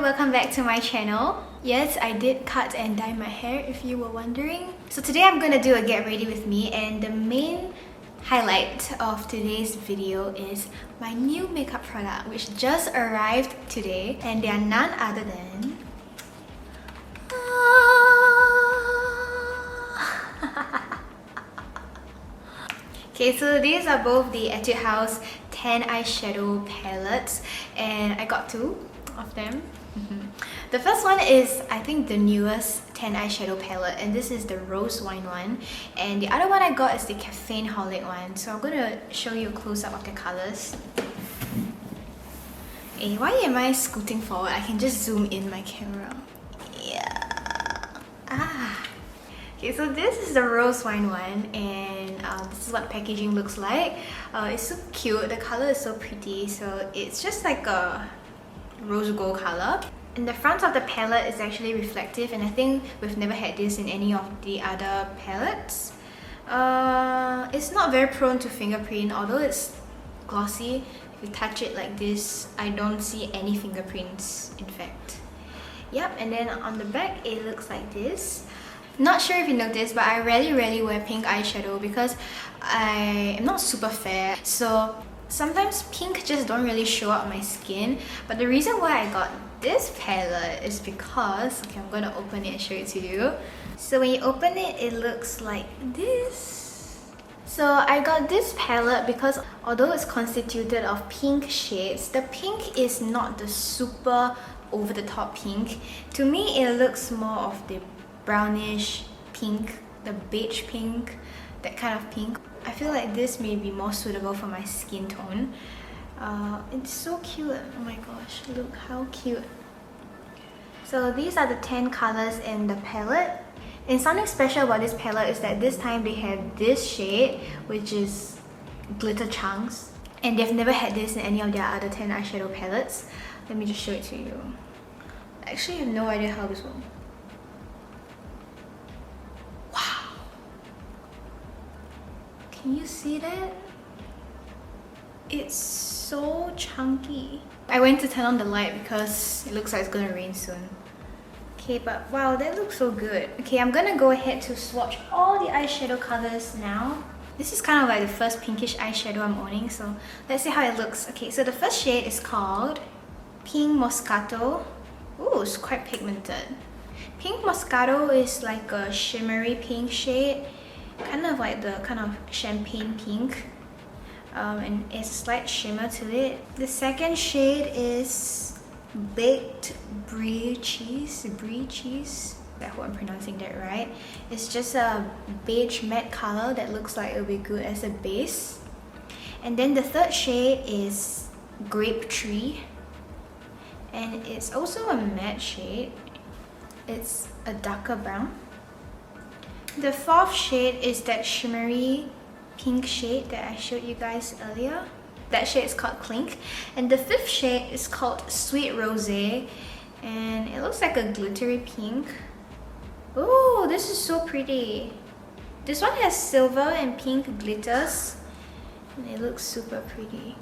welcome back to my channel. Yes, I did cut and dye my hair if you were wondering. So today I'm gonna do a get ready with me, and the main highlight of today's video is my new makeup product which just arrived today, and they are none other than okay, so these are both the Etude House 10 eyeshadow palettes, and I got two of them. The first one is, I think, the newest 10 eyeshadow palette, and this is the Rose Wine one, and the other one I got is the Caffeine-holic one. So I'm gonna show you a close-up of the colors. Hey, why am I scooting forward? I can just zoom in my camera. Yeah. Okay, so this is the Rose Wine one, and this is what packaging looks like. It's so cute. The color is so pretty. So it's just like a rose gold color. And the front of the palette is actually reflective, and I think we've never had this in any of the other palettes. It's not very prone to fingerprint, although it's glossy. If you touch it like this, I don't see any fingerprints, in fact. Yep, and then on the back it looks like this. Not sure if you noticed, but I rarely wear pink eyeshadow because I am not super fair. So sometimes pink just don't really show up on my skin. But the reason why I got this palette is because, okay, I'm gonna open it and show it to you. So when you open it, it looks like this. So I got this palette because although it's constituted of pink shades, the pink is not the super over-the-top pink. To me, it looks more of the brownish pink, the beige pink, that kind of pink. I feel like this may be more suitable for my skin tone. It's so cute. Oh my gosh, look how cute. So these are the 10 colors in the palette. And something special about this palette is that this time they have this shade, which is Glitter Chunks, and they've never had this in any of their other 10 eyeshadow palettes. Let me just show it to you. Actually, I have no idea how this will. Can you see that? It's so chunky. I went to turn on the light because it looks like it's gonna rain soon. Okay, but wow, that looks so good. Okay, I'm gonna go ahead to swatch all the eyeshadow colors now. This is kind of like the first pinkish eyeshadow I'm owning, so let's see how it looks. Okay, so the first shade is called Pink Moscato. Ooh, it's quite pigmented. Pink Moscato is like a shimmery pink shade, kind of like the kind of champagne pink, and it's a slight shimmer to it. The second shade is Baked Brie Cheese. I hope I'm pronouncing that right. It's just a beige matte color that looks like it'll be good as a base. And then the third shade is Grape Tree, and it's also a matte shade. It's a darker brown. The fourth shade is that shimmery pink shade that I showed you guys earlier. That shade is called Clink. And the fifth shade is called Sweet Rosé, and it looks like a glittery pink. Oh, this is so pretty. This one has silver and pink glitters, and it looks super pretty.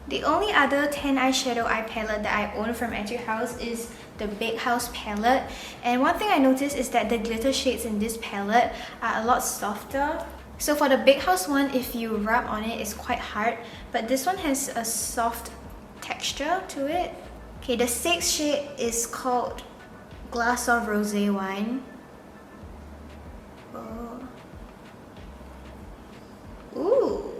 The only other 10 eyeshadow eye palette that I own from Etude House is the Big House palette, and one thing I noticed is that the glitter shades in this palette are a lot softer. So for the Big House one, if you rub on it, it's quite hard, but this one has a soft texture to it. Okay, the sixth shade is called Glass of Rose Wine. Oh. Ooh.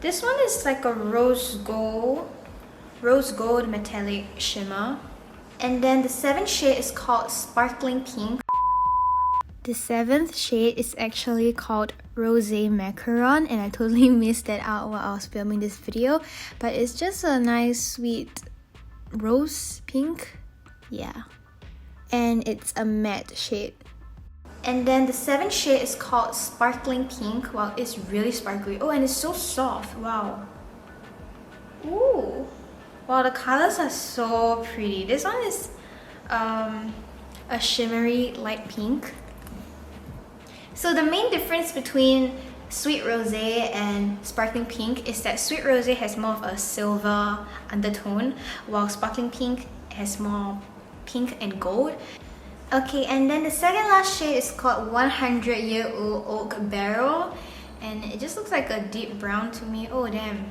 This one is like a rose gold metallic shimmer. And then the seventh shade is called Sparkling Pink. The seventh shade is actually called Rosé Macaron, and I totally missed that out while I was filming this video, but it's just a nice sweet rose pink. Yeah, and it's a matte shade. And then the seventh shade is called Sparkling Pink. Wow, it's really sparkly. Oh, and it's so soft. Wow. Ooh. Wow, the colors are so pretty. This one is a shimmery light pink. So the main difference between Sweet Rosé and Sparkling Pink is that Sweet Rosé has more of a silver undertone, while Sparkling Pink has more pink and gold. Okay, and then the second last shade is called 100-Year-Old Oak Barrel, and it just looks like a deep brown to me. Oh damn.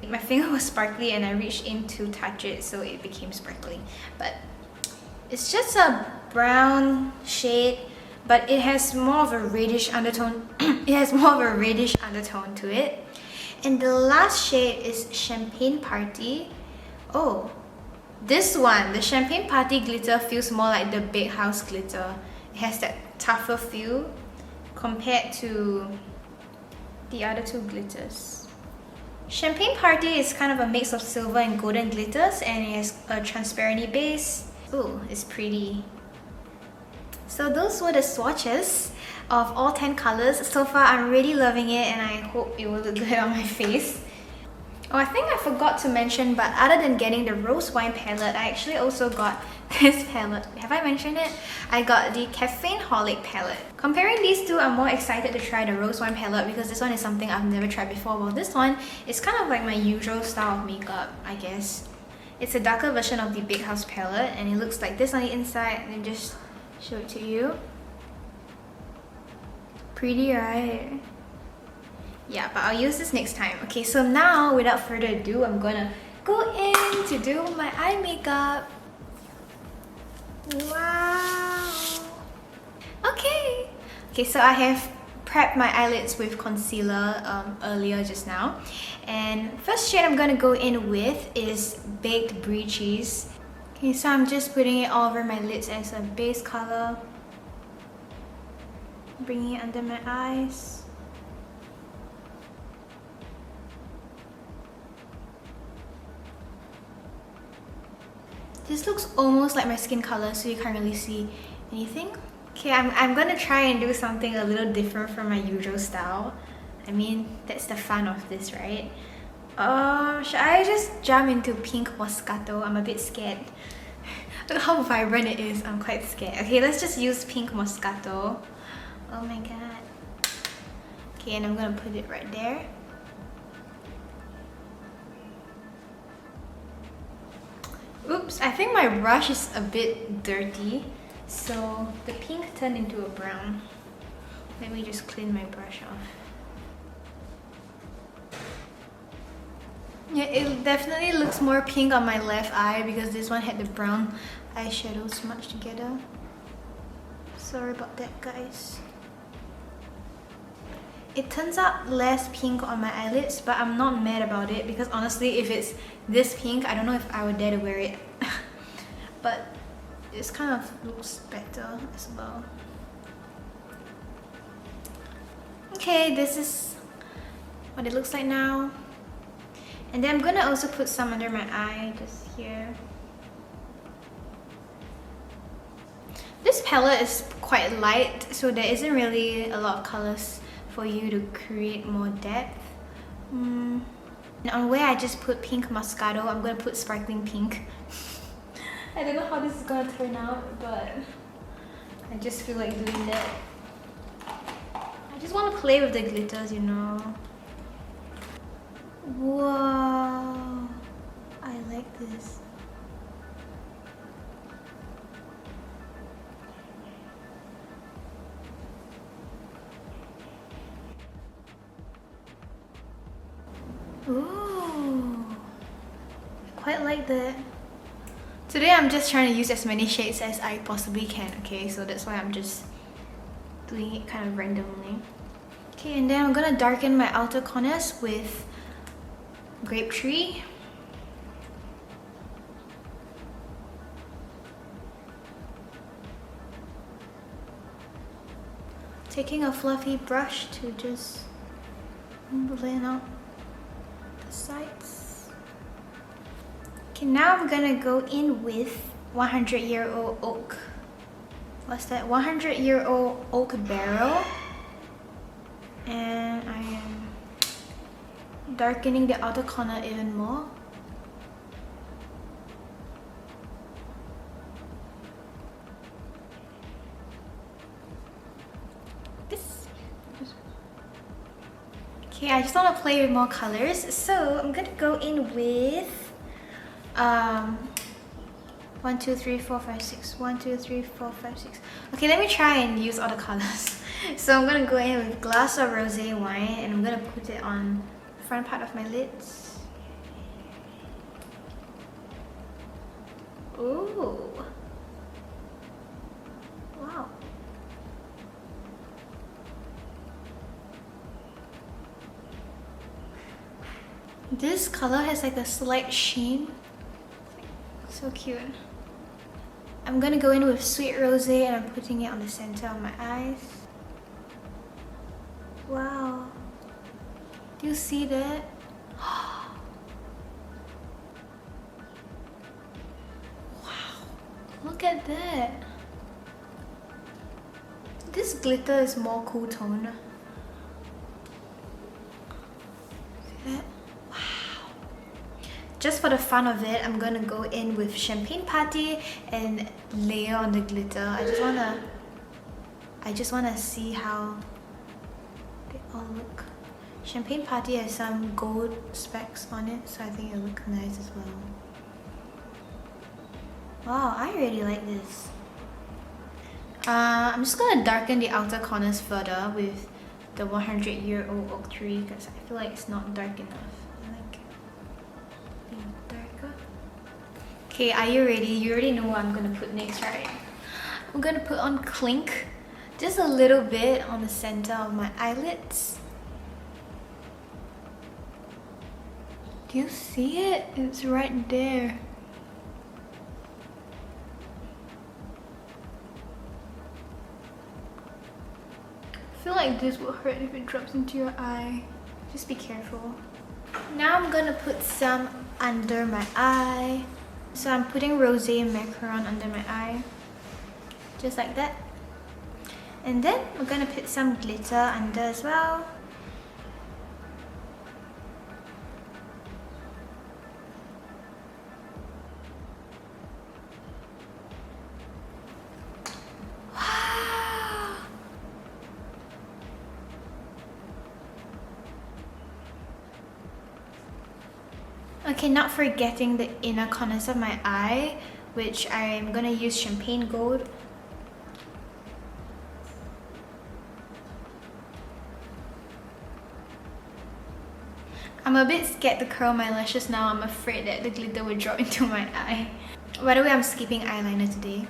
My finger was sparkly and I reached in to touch it, so it became sparkly. But it's just a brown shade, but it has more of a reddish undertone. It has more of a reddish undertone to it. And the last shade is Champagne Party. Oh, this one, the Champagne Party glitter feels more like the Big House glitter. It has that tougher feel compared to the other two glitters. Champagne Party is kind of a mix of silver and golden glitters, and it has a transparency base. Ooh, it's pretty. So those were the swatches of all 10 colors. So far, I'm really loving it and I hope it will look good on my face. Oh, I think I forgot to mention, but other than getting the Rose Wine palette, I actually also got this palette. Have I mentioned it? I got the Caffeine Holic palette. Comparing these two, I'm more excited to try the Rose Wine palette because this one is something I've never tried before. Well, this one is kind of like my usual style of makeup, I guess. It's a darker version of the Big House palette and it looks like this on the inside. Let me just show it to you. Pretty, right? Yeah, but I'll use this next time. Okay, so now without further ado, I'm gonna go in to do my eye makeup. Wow. Okay, so I have prepped my eyelids with concealer earlier just now. And first shade I'm gonna go in with is Baked Brie Cheese. Okay, so I'm just putting it all over my lids as a base color. Bringing it under my eyes. This looks almost like my skin color, so you can't really see anything. Okay, I'm gonna try and do something a little different from my usual style. I mean, that's the fun of this, right? Should I just jump into Pink Moscato? I'm a bit scared. Look how vibrant it is. I'm quite scared. Okay, let's just use Pink Moscato. Oh my god. Okay, and I'm gonna put it right there. Oops, I think my brush is a bit dirty, so the pink turned into a brown. Let me just clean my brush off. Yeah, it definitely looks more pink on my left eye because this one had the brown eyeshadow smudged together. Sorry about that, guys. It turns out less pink on my eyelids, but I'm not mad about it because honestly, if it's this pink, I don't know if I would dare to wear it. But it kind of looks better as well. Okay, this is what it looks like now. And then I'm gonna also put some under my eye, just here. This palette is quite light, so there isn't really a lot of colors for you to create more depth. And on where I just put Pink Moscato, I'm gonna put Sparkling Pink. I don't know how this is gonna turn out, but I just feel like doing that. I just want to play with the glitters, you know. Whoa, I like this. Ooh, I quite like that. Today I'm just trying to use as many shades as I possibly can, okay? So that's why I'm just doing it kind of randomly. Okay, and then I'm gonna darken my outer corners with Grape Tree. Taking a fluffy brush to just blend out the sides. Okay, now I'm gonna go in with 100-Year-Old Oak. What's that? 100-Year-Old Oak Barrel. And I am darkening the outer corner even more. Okay, I just want to play with more colors, so I'm gonna go in with 1, 2, 3, 4, 5, 6. 1, 2, 3, 4, 5, 6. Okay, let me try and use all the colors. So I'm gonna go in with glass of rose wine and I'm gonna put it on the front part of my lids. Ooh. Wow. This color has like a slight sheen. So cute. I'm gonna go in with sweet rosé and I'm putting it on the center of my eyes. Wow. Do you see that? Wow. Look at that. This glitter is more cool tone. See that? Just for the fun of it, I'm gonna go in with Champagne Party and layer on the glitter. I just wanna see how they all look. Champagne Party has some gold specks on it, so I think it'll look nice as well. Wow, I really like this. I'm just gonna darken the outer corners further with the 100-year-old oak tree because I feel like it's not dark enough. Okay, are you ready? You already know what I'm gonna put next, right? I'm gonna put on Clink, just a little bit on the center of my eyelids. Do you see it? It's right there. I feel like this will hurt if it drops into your eye. Just be careful. Now I'm gonna put some under my eye. So I'm putting rosé macaron under my eye, just like that. And then we're gonna put some glitter under as well. Wow! Okay, not forgetting the inner corners of my eye, which I'm gonna use champagne gold. I'm a bit scared to curl my lashes now. I'm afraid that the glitter will drop into my eye. By the way, I'm skipping eyeliner today.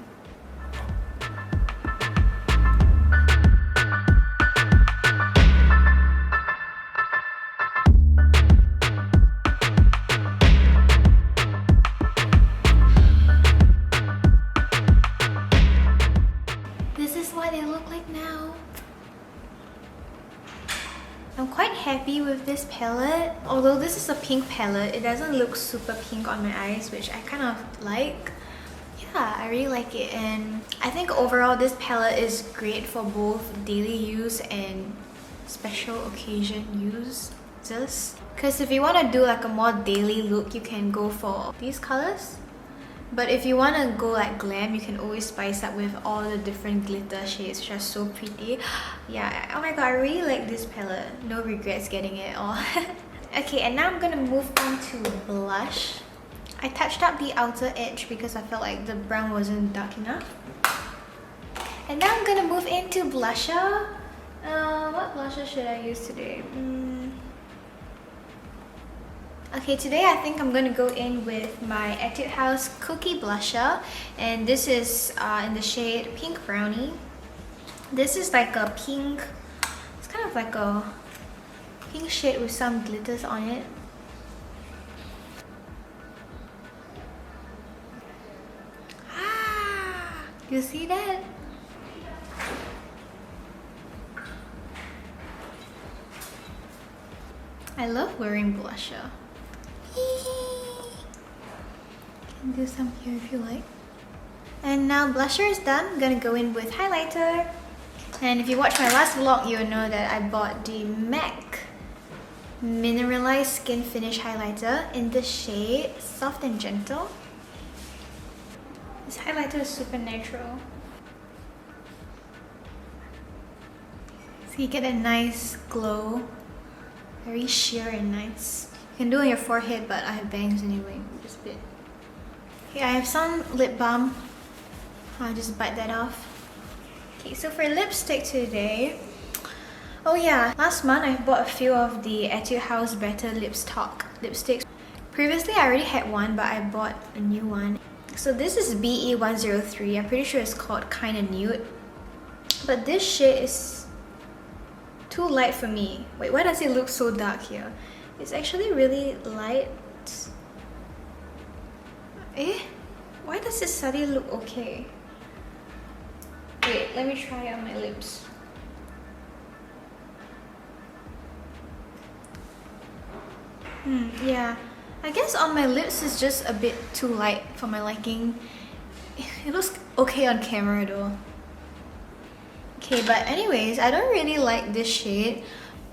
I'm quite happy with this palette. Although this is a pink palette, it doesn't look super pink on my eyes, which I kind of like. Yeah, I really like it, and I think overall this palette is great for both daily use and special occasion use. Because if you want to do like a more daily look, you can go for these colors. But if you want to go like glam, you can always spice up with all the different glitter shades, which are so pretty. Yeah, oh my god, I really like this palette. No regrets getting it all. Okay, and now I'm gonna move on to blush. I touched up the outer edge because I felt like the brown wasn't dark enough. And now I'm gonna move into blusher. What blusher should I use today? Okay, today I think I'm gonna go in with my Etude House Cookie Blusher, and this is in the shade Pink Brownie. This is like a pink, it's kind of like a pink shade with some glitters on it. Ah, you see that? I love wearing blusher. Can do some here if you like. And now blusher is done. I'm gonna go in with highlighter. And if you watch my last vlog, you'll know that I bought the MAC Mineralized Skin Finish Highlighter in the shade Soft and Gentle. This highlighter is super natural. So you get a nice glow. Very sheer and nice. You can do it on your forehead, but I have bangs anyway, just a bit. Okay, I have some lip balm. I'll just bite that off. Okay, so for lipstick today, oh yeah, last month I bought a few of the Etude House Better lipsticks. Previously I already had one, but I bought a new one. So this is BE103. I'm pretty sure it's called Kinda Nude. But this shade is too light for me. Wait, why does it look so dark here? It's actually really light. Eh? Why does it suddenly look okay? Wait, let me try it on my lips. Yeah. I guess on my lips it's just a bit too light for my liking. It looks okay on camera though. Okay, but anyways, I don't really like this shade.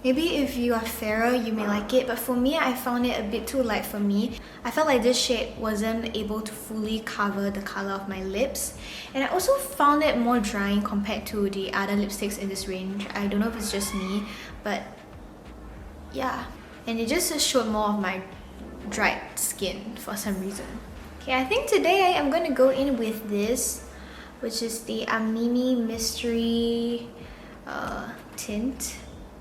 Maybe if you are fairer, you may like it, but for me, I found it a bit too light for me. I felt like this shade wasn't able to fully cover the color of my lips. And I also found it more drying compared to the other lipsticks in this range. I don't know if it's just me, but yeah. And it just showed more of my dried skin for some reason. Okay, I think today I'm gonna go in with this, which is the Amini Mystery Tint.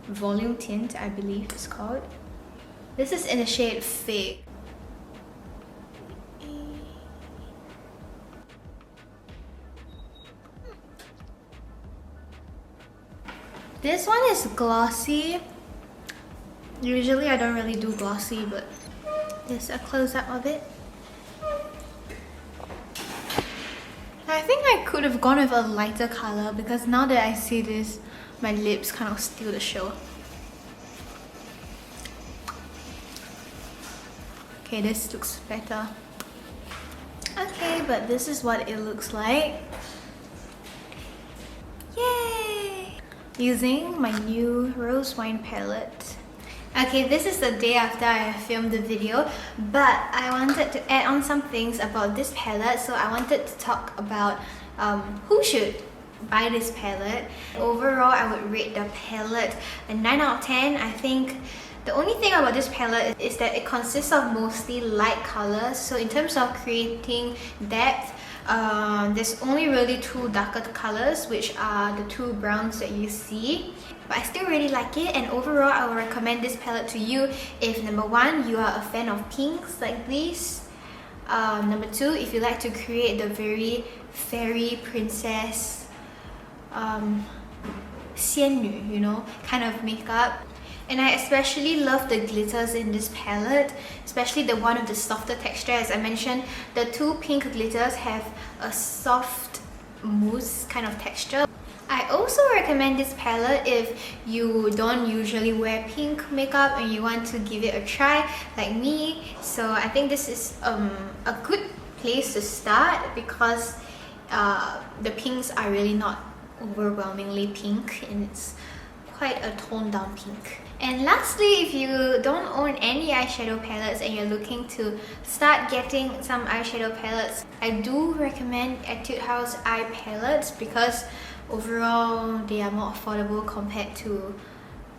Volume Tint, I believe it's called. This is in the shade Fake. This one is glossy. Usually I don't really do glossy, but there's a close-up of it. I think I could have gone with a lighter color because now that I see this, my lips kind of steal the show. Okay, this looks better. Okay, but this is what it looks like. Yay! Using my new Rose Wine palette. Okay, this is the day after I filmed the video, but I wanted to add on some things about this palette. So I wanted to talk about who should buy this palette. Overall, I would rate the palette a 9 out of 10. I think the only thing about this palette is that it consists of mostly light colors. So in terms of creating depth, there's only really 2 darker colors, which are the 2 browns that you see. But I still really like it, and overall I would recommend this palette to you if number 1, you are a fan of pinks like this. Number 2, if you like to create the very fairy princess 仙女, you know, kind of makeup. And I especially love the glitters in this palette, especially the one with the softer texture. As I mentioned, the 2 pink glitters have a soft mousse kind of texture. I also recommend this palette if you don't usually wear pink makeup and you want to give it a try like me. So I think this is a good place to start because the pinks are really not overwhelmingly pink and it's quite a toned down pink. And lastly, if you don't own any eyeshadow palettes and you're looking to start getting some eyeshadow palettes, I do recommend Etude House eye palettes because overall they are more affordable compared to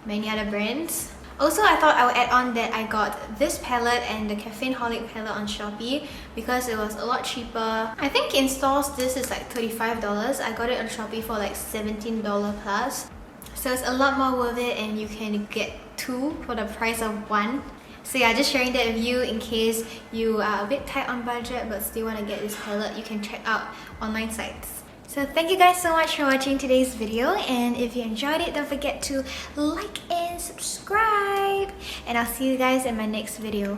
many other brands. Also, I thought I would add on that I got this palette and the Caffeine Holic palette on Shopee because it was a lot cheaper. I think in stores this is like $35. I got it on Shopee for like $17 plus. So it's a lot more worth it and you can get 2 for the price of 1. So yeah, just sharing that with you in case you are a bit tight on budget but still want to get this palette. You can check out online sites. So thank you guys so much for watching today's video, and if you enjoyed it, don't forget to like and subscribe, and I'll see you guys in my next video.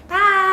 Bye!